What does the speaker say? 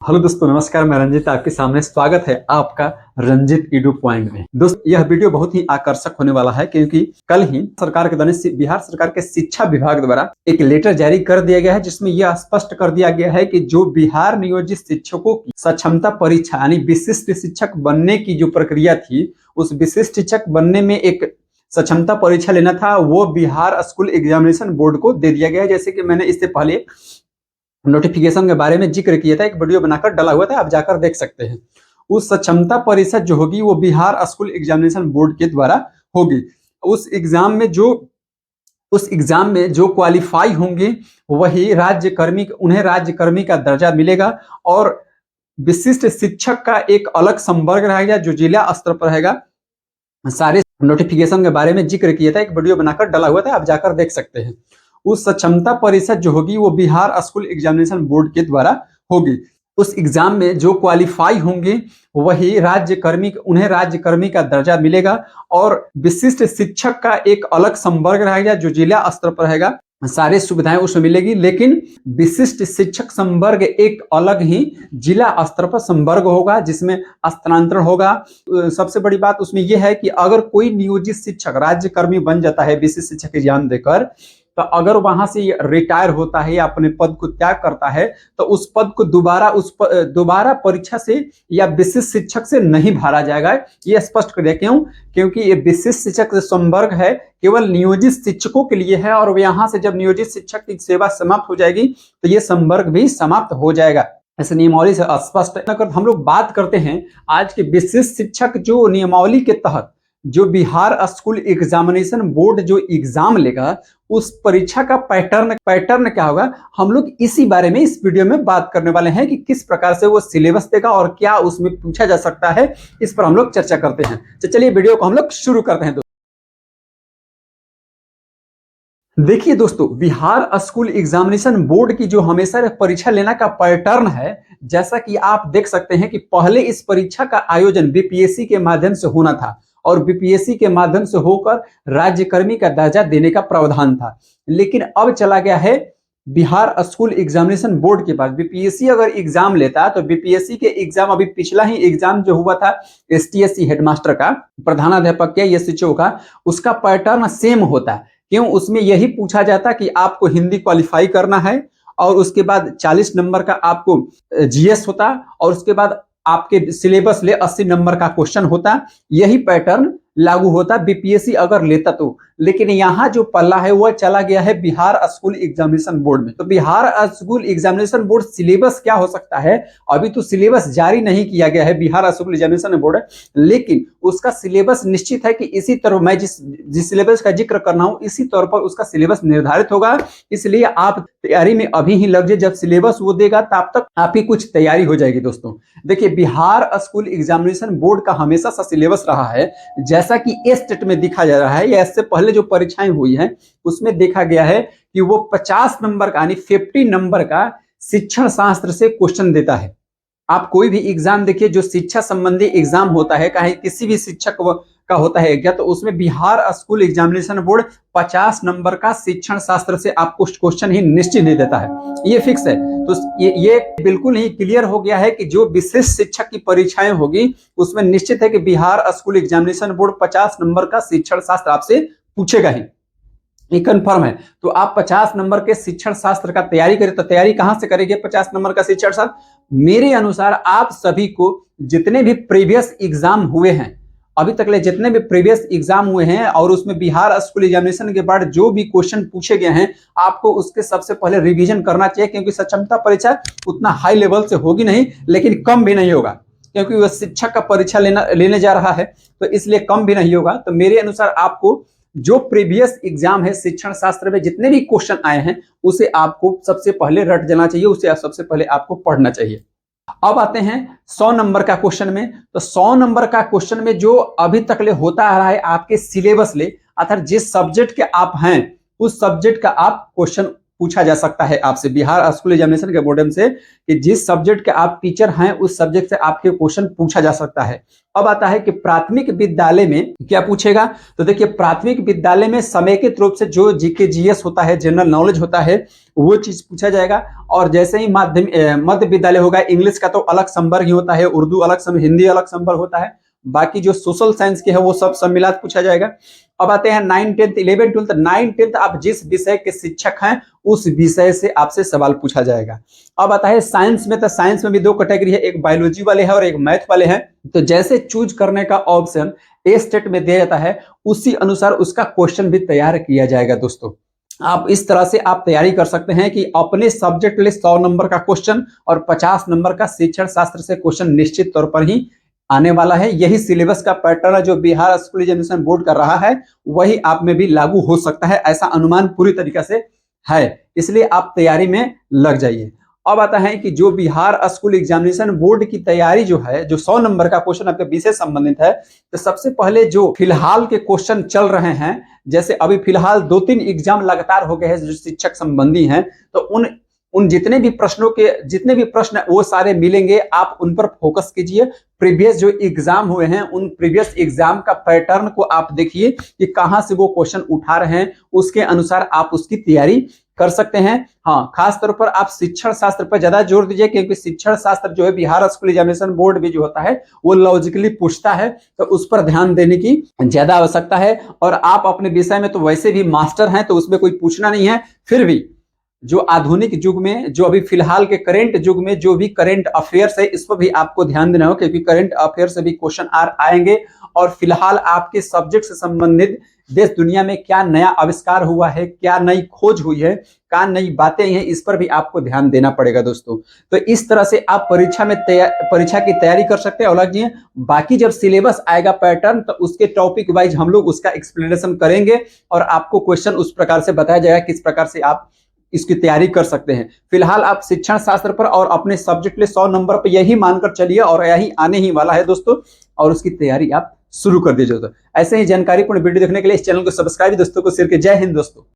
Hello दोस्तों, नमस्कार। मैं रंजित आपके सामने स्वागत है आपका रंजित एडू पॉइंट में। दोस्त, यह वीडियो बहुत ही आकर्षक होने वाला है क्योंकि कल ही सरकार के द्वारा बिहार सरकार के शिक्षा विभाग द्वारा एक लेटर जारी कर दिया गया है जिसमें यह स्पष्ट कर दिया गया है कि जो बिहार नियोजित शिक्षकों की सक्षमता परीक्षा यानी विशिष्ट शिक्षक बनने की जो प्रक्रिया थी, उस विशिष्ट शिक्षक बनने में एक सक्षमता परीक्षा लेना था, वो बिहार स्कूल एग्जामिनेशन बोर्ड को दे दिया गया है। जैसे कि मैंने इससे पहले नोटिफिकेशन के बारे में जिक्र किया था, एक वीडियो बनाकर डाला हुआ था, आप जाकर देख सकते हैं। उस क्षमता परीक्षा जो होगी वो बिहार स्कूल एग्जामिनेशन बोर्ड के द्वारा होगी। उस एग्जाम में जो क्वालिफाई होंगे वही राज्यकर्मी, उन्हें राज्यकर्मी का दर्जा मिलेगा और विशिष्ट शिक्षक का एक अलग संवर्ग रहेगा जो जिला स्तर पर रहेगा। सारे नोटिफिकेशन के बारे में जिक्र किया था, एक वीडियो बनाकर डाला हुआ था, आप जाकर देख सकते हैं। उस क्षमता परीक्षा जो होगी वो बिहार स्कूल एग्जामिनेशन बोर्ड के द्वारा होगी। उस एग्जाम में जो क्वालिफाई होंगे वही राज्यकर्मी, उन्हें राज्यकर्मी का दर्जा मिलेगा और विशिष्ट शिक्षक का एक अलग संवर्ग रहेगा जो जिला स्तर पर रहेगा। सारी सुविधाएं उसमें मिलेगी, लेकिन विशिष्ट शिक्षक संवर्ग एक अलग ही जिला स्तर पर संवर्ग होगा जिसमें स्थानांतरण होगा। सबसे बड़ी बात उसमें यह है कि अगर कोई नियोजित शिक्षक राज्यकर्मी बन जाता है विशिष्ट शिक्षक एग्जाम देकर, तो अगर वहां से रिटायर होता है या अपने पद को त्याग करता है तो उस पद को दोबारा परीक्षा से या विशिष्ट शिक्षक से नहीं भरा जाएगा। ये स्पष्ट कर दिया। क्यों? क्योंकि ये विशिष्ट शिक्षक संवर्ग है केवल नियोजित शिक्षकों के लिए है और यहां से जब नियोजित शिक्षक की सेवा समाप्त हो जाएगी तो ये संवर्ग भी समाप्त हो जाएगा। ऐसे नियमावली से स्पष्ट है। हम लोग बात करते हैं आज के विशिष्ट शिक्षक जो नियमावली के तहत जो बिहार स्कूल एग्जामिनेशन बोर्ड जो एग्जाम लेगा उस परीक्षा का पैटर्न क्या होगा, हम लोग इसी बारे में इस वीडियो में बात करने वाले हैं कि किस प्रकार से वो सिलेबस देगा और क्या उसमें पूछा जा सकता है, इस पर हम लोग चर्चा करते हैं। तो चलिए वीडियो को हम लोग शुरू करते हैं। देखिए दोस्तों, बिहार स्कूल एग्जामिनेशन बोर्ड की जो हमेशा परीक्षा लेना का पैटर्न है, जैसा कि आप देख सकते हैं कि पहले इस परीक्षा का आयोजन बीपीएससी के माध्यम से होना था और बीपीएससी के माध्यम से होकर राज्यकर्मी का दर्जा देने का प्रावधान था, लेकिन अब चला गया है बिहार स्कूल एग्जामिनेशन बोर्ड के पास। बीपीएससी अगर एग्जाम लेता तो बीपीएससी के एग्जाम, अभी पिछला ही एग्जाम जो हुआ था एसटीएससी हेडमास्टर का, प्रधानाध्यापक या एसएचओ का, उसका पैटर्न सेम होता है। क्यों? उसमें यही पूछा जाता कि आपको हिंदी क्वालिफाई करना है और उसके बाद 40 नंबर का आपको जीएस होता और उसके बाद आपके सिलेबस ले 80 नंबर का क्वेश्चन होता। यही पैटर्न लागू होता बीपीएससी अगर लेता तो, लेकिन यहाँ जो पल्ला है वह चला गया है बिहार स्कूल एग्जामिनेशन बोर्ड में। तो Bihar school examination board syllabus क्या हो सकता है, अभी तो सिलेबस जारी नहीं किया गया है बिहार स्कूल एग्जामिनेशन बोर्ड, लेकिन उसका सिलेबस निश्चित है कि इसी तरह मैं जिस सिलेबस का जिक्र करना हूं इसी तौर पर उसका सिलेबस निर्धारित होगा। इसलिए आप तैयारी में अभी ही लग जाए, जब सिलेबस वो देगा तब तक आपकी कुछ तैयारी हो जाएगी। दोस्तों देखिए, बिहार स्कूल एग्जामिनेशन बोर्ड का हमेशा सा सिलेबस रहा है, जैसा कि इस स्टेट में दिखा जा रहा है या इससे पहले जो परीक्षाएं हुई हैं उसमें देखा गया है कि वो 50 नंबर का यानी 50 नंबर का शिक्षण शास्त्र से क्वेश्चन देता है। आप कोई भी एग्जाम देखिए जो शिक्षा संबंधी एग्जाम होता है, चाहे किसी भी शिक्षक का होता है क्या, तो उसमें Bihar school examination board 50 number का शिक्षण शास्त्र से आपको क्वेश्चन ही निश्चित नहीं देता है, ये फिक्स है। तो ये बिल्कुल ही क्लियर हो गया है कि जो विशिष्ट शिक्षक की परीक्षाएं होगी उसमें निश्चित है कि Bihar school examination board 50 number का शिक्षण शास्त्र आपसे पूछेगा ही, ये कंफर्म है। तो आप 50 नंबर के शिक्षण शास्त्र का तैयारी करें, तो तैयारी कहां से करेंगे 50 नंबर का शिक्षण शास्त्र? मेरे अनुसार आप सभी को जितने भी प्रीवियस एग्जाम हुए हैं, अभी तक ले जितने भी प्रीवियस एग्जाम हुए हैं और उसमें बिहार स्कूल एग्जामिनेशन के बाद जो भी क्वेश्चन पूछे गए हैं, आपको उसके सबसे पहले रिवीजन करना चाहिए, क्योंकि सक्षमता परीक्षा उतना हाई लेवल से होगी नहीं, लेकिन कम भी नहीं होगा, क्योंकि वह शिक्षक का परीक्षा लेने जा रहा है, तो इसलिए कम भी नहीं होगा। तो मेरे अनुसार आपको जो प्रीवियस एग्जाम है शिक्षण शास्त्र में जितने भी क्वेश्चन आए हैं उसे आपको सबसे पहले रट जाना चाहिए, उसे सबसे पहले आपको पढ़ना चाहिए। अब आते हैं 100 नंबर का क्वेश्चन में। तो 100 नंबर का क्वेश्चन में जो अभी तक ले होता आ रहा है आपके सिलेबस ले, अर्थात जिस सब्जेक्ट के आप हैं उस सब्जेक्ट का आप क्वेश्चन पूछा जा सकता है आपसे बिहार स्कूल एग्जामिनेशन के माध्यम से कि जिस सब्जेक्ट के आप टीचर हैं उस सब्जेक्ट से आपके क्वेश्चन पूछा जा सकता है। अब आता है कि प्राथमिक विद्यालय में क्या पूछेगा। तो देखिए प्राथमिक विद्यालय में समेकित रूप से जो जीके जीएस होता है, जनरल नॉलेज होता है, वो चीज पूछा जाएगा। और जैसे ही मध्य विद्यालय होगा, इंग्लिश का तो अलग संवर्ग ही होता है, उर्दू अलग संवर्ग, हिंदी अलग संवर्ग होता है, बाकी जो सोशल साइंस के है वो सब सम्मिलित पूछा जाएगा। अब आते हैं 9, 10, 11, 12। 9, 10 आप जिस विषय के शिक्षक हैं उस विषय से आपसे सवाल पूछा जाएगा। अब आता है साइंस में, तो साइंस में भी दो कैटेगरी है, एक बायोलॉजी वाले हैं और एक मैथ वाले हैं। तो जैसे चूज करने का ऑप्शन ए स्टेट में दिया जाता है उसी अनुसार उसका क्वेश्चन भी तैयार किया जाएगा। दोस्तों आप इस तरह से आप तैयारी कर सकते हैं कि अपने सब्जेक्ट के लिए 100 नंबर का क्वेश्चन और 50 नंबर का शिक्षण शास्त्र से क्वेश्चन निश्चित तौर पर ही आने वाला है। यही सिलेबस का पैटर्न है जो बिहार स्कूल एग्जामिनेशन बोर्ड कर रहा है, वही आप में भी लागू हो सकता है, ऐसा अनुमान पूरी तरीके से है। इसलिए आप तैयारी में लग जाइए। अब आता है कि जो बिहार स्कूल एग्जामिनेशन बोर्ड की तैयारी जो है, जो 100 नंबर का क्वेश्चन आपके विषय संबंधित है, तो सबसे पहले जो फिलहाल के क्वेश्चन चल रहे हैं, जैसे अभी फिलहाल 2-3 एग्जाम लगातार हो गए हैं जो शिक्षक संबंधी हैं, तो उन जितने भी प्रश्न वो सारे मिलेंगे, आप उन पर फोकस कीजिए। प्रीवियस जो एग्जाम हुए हैं उन प्रीवियस एग्जाम का पैटर्न को आप देखिए कि कहां से वो क्वेश्चन उठा रहे हैं, उसके अनुसार आप उसकी तैयारी कर सकते हैं। हाँ, खास तौर पर आप शिक्षण शास्त्र पर ज्यादा जोर दीजिए, क्योंकि शिक्षण शास्त्र जो है बिहार स्कूल एग्जामिनेशन बोर्ड भी जो होता है वो लॉजिकली पूछता है, तो उस पर ध्यान देने की ज्यादा आवश्यकता है। और आप अपने विषय में तो वैसे भी मास्टर हैं, तो उसमें कोई पूछना नहीं है, फिर भी जो आधुनिक युग में, जो अभी फिलहाल के करंट युग में जो भी करंट अफेयर्स है, इस पर भी आपको ध्यान देना हो, क्योंकि करंट अफेयर से भी क्वेश्चन आएंगे। और फिलहाल आपके सब्जेक्ट से संबंधित देश दुनिया में क्या नया आविष्कार हुआ है, क्या नई खोज हुई है, क्या नई बातें हैं, इस पर भी आपको ध्यान देना पड़ेगा। दोस्तों तो इस तरह से आप परीक्षा की तैयारी कर सकते हैं। और बाकी जब सिलेबस आएगा पैटर्न, तो उसके टॉपिक वाइज हम लोग उसका एक्सप्लेनेशन करेंगे और आपको क्वेश्चन उस प्रकार से बताया जाएगा किस प्रकार से आप इसकी तैयारी कर सकते हैं। फिलहाल आप शिक्षण शास्त्र पर और अपने सब्जेक्ट के लिए 100 नंबर पर यही मानकर चलिए, और यही आने ही वाला है दोस्तों, और उसकी तैयारी आप शुरू कर दीजिए। दोस्तों ऐसे ही जानकारीपूर्ण वीडियो देखने के लिए इस चैनल को सब्सक्राइब, दोस्तों को शेयर कीजिए। जय हिंद दोस्तों।